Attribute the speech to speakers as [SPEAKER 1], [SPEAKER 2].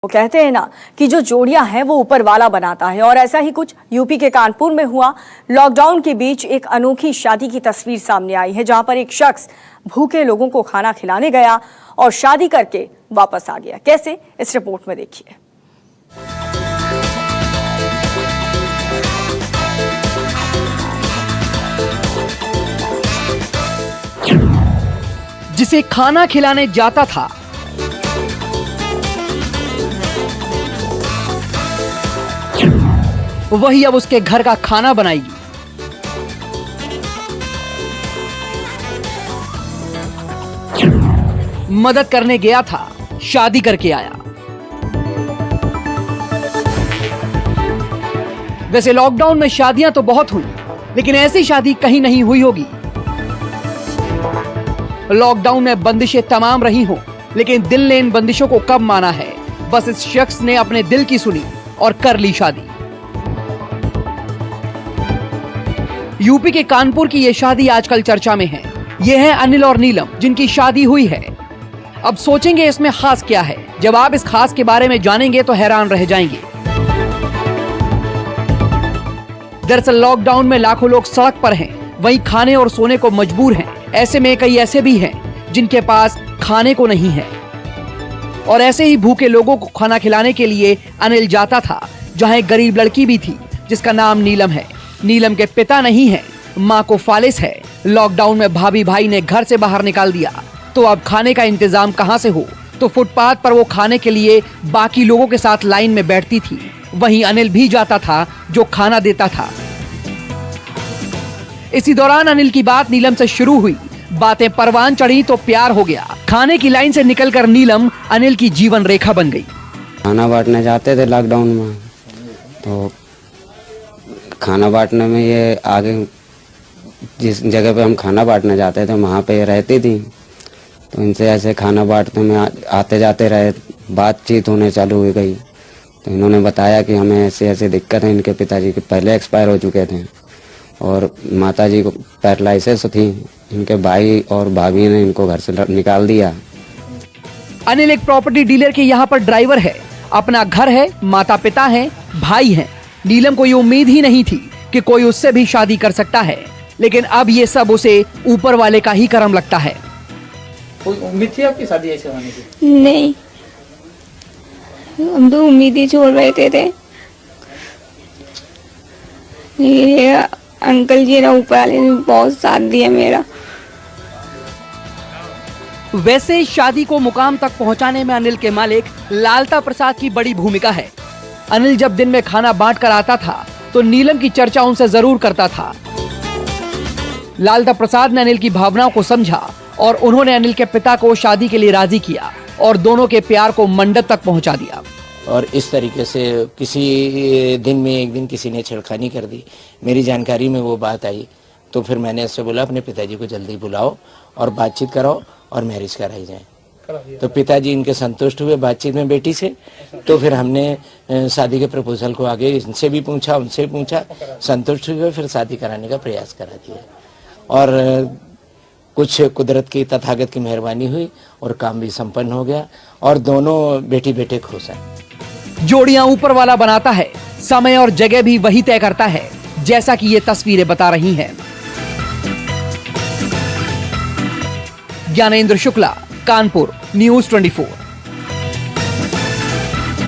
[SPEAKER 1] वो कहते हैं ना कि जो जोड़ियां हैं वो ऊपर वाला बनाता है, और ऐसा ही कुछ यूपी के कानपुर में हुआ। लॉकडाउन के बीच एक अनोखी शादी की तस्वीर सामने आई है, जहां पर एक शख्स भूखे लोगों को खाना खिलाने गया और शादी करके वापस आ गया। कैसे, इस रिपोर्ट में देखिए।
[SPEAKER 2] जिसे खाना खिलाने जाता था वही अब उसके घर का खाना बनाएगी। मदद करने गया था, शादी करके आया। वैसे लॉकडाउन में शादियां तो बहुत हुई, लेकिन ऐसी शादी कहीं नहीं हुई होगी। लॉकडाउन में बंदिशें तमाम रही हों, लेकिन दिल ने इन बंदिशों को कब माना है। बस इस शख्स ने अपने दिल की सुनी और कर ली शादी। यूपी के कानपुर की ये शादी आजकल चर्चा में है। ये हैं अनिल और नीलम, जिनकी शादी हुई है। अब सोचेंगे इसमें खास क्या है। जब आप इस खास के बारे में जानेंगे तो हैरान रह जाएंगे। दरअसल लॉकडाउन में लाखों लोग सड़क पर हैं, वहीं खाने और सोने को मजबूर हैं। ऐसे में कई ऐसे भी हैं जिनके पास खाने को नहीं है, और ऐसे ही भूखे लोगों को खाना खिलाने के लिए अनिल जाता था, जहां एक गरीब लड़की भी थी जिसका नाम नीलम है। नीलम के पिता नहीं है, माँ को फालिस है। लॉकडाउन में भाभी भाई ने घर से बाहर निकाल दिया, तो अब खाने का इंतजाम कहां से हो। तो फुटपाथ पर वो खाने के लिए बाकी लोगों के साथ लाइन में बैठती थी। वहीं अनिल भी जाता था, जो खाना देता था। इसी दौरान अनिल की बात नीलम से शुरू हुई। बातें परवान चढ़ी तो प्यार हो गया। खाने की लाइन से निकलकर नीलम अनिल की जीवन रेखा बन गई।
[SPEAKER 3] खाना बांटने जाते थे लॉकडाउन में, तो खाना बांटने में ये आगे जिस जगह पे हम खाना बांटने जाते थे वहाँ पे ये रहती थी। तो इनसे ऐसे खाना बांटने में आते जाते रहे, बातचीत होने चालू हो गई। तो इन्होंने बताया कि हमें ऐसे ऐसे दिक्कत है। इनके पिताजी के पहले एक्सपायर हो चुके थे और माताजी को पैरालिसिस थी। इनके भाई और भाभी ने इनको घर से निकाल दिया।
[SPEAKER 2] अनिल एक प्रॉपर्टी डीलर के यहाँ पर ड्राइवर है। अपना घर है, माता पिता हैं, भाई हैं। नीलम को ये उम्मीद ही नहीं थी कि कोई उससे भी शादी कर सकता है, लेकिन अब ये सब उसे ऊपर वाले का ही करम लगता है।
[SPEAKER 4] कोई उम्मीद थी आपकी शादी ऐसे होने की?
[SPEAKER 5] नहीं, हम तो उम्मीद ही छोड़ बैठे थे। ये अंकल जी ना ऊपर वाले ने बहुत साथ दिया मेरा।
[SPEAKER 2] वैसे शादी को मुकाम तक पहुंचाने में अनिल के मालिक लालता प्रसाद की बड़ी भूमिका है। अनिल जब दिन में खाना बांट कर आता था तो नीलम की चर्चा उनसे जरूर करता था। लालता प्रसाद ने अनिल की भावनाओं को समझा और उन्होंने अनिल के पिता को शादी के लिए राजी किया और दोनों के प्यार को मंडप तक पहुंचा दिया।
[SPEAKER 6] और इस तरीके से किसी दिन में एक दिन किसी ने छेड़खानी कर दी, मेरी जानकारी में वो बात आई। तो फिर मैंने इससे बोला अपने पिताजी को जल्दी बुलाओ और बातचीत कराओ और मैरिज कराई जाए। तो पिताजी इनके संतुष्ट हुए बातचीत में बेटी से। तो फिर हमने शादी के प्रपोजल को आगे इनसे भी पूछा, उनसे पूछा, संतुष्ट हुए, फिर शादी कराने का प्रयास करा दिया। और कुछ कुदरत की तथागत की मेहरबानी हुई और काम भी संपन्न हो गया और दोनों बेटी बेटे खुश हैं।
[SPEAKER 2] जोड़ियां ऊपर वाला बनाता है, समय और जगह भी वही तय करता है, जैसा कि ये तस्वीरें बता रही हैं। ज्ञानेंद्र शुक्ला, कानपुर, न्यूज़ 24।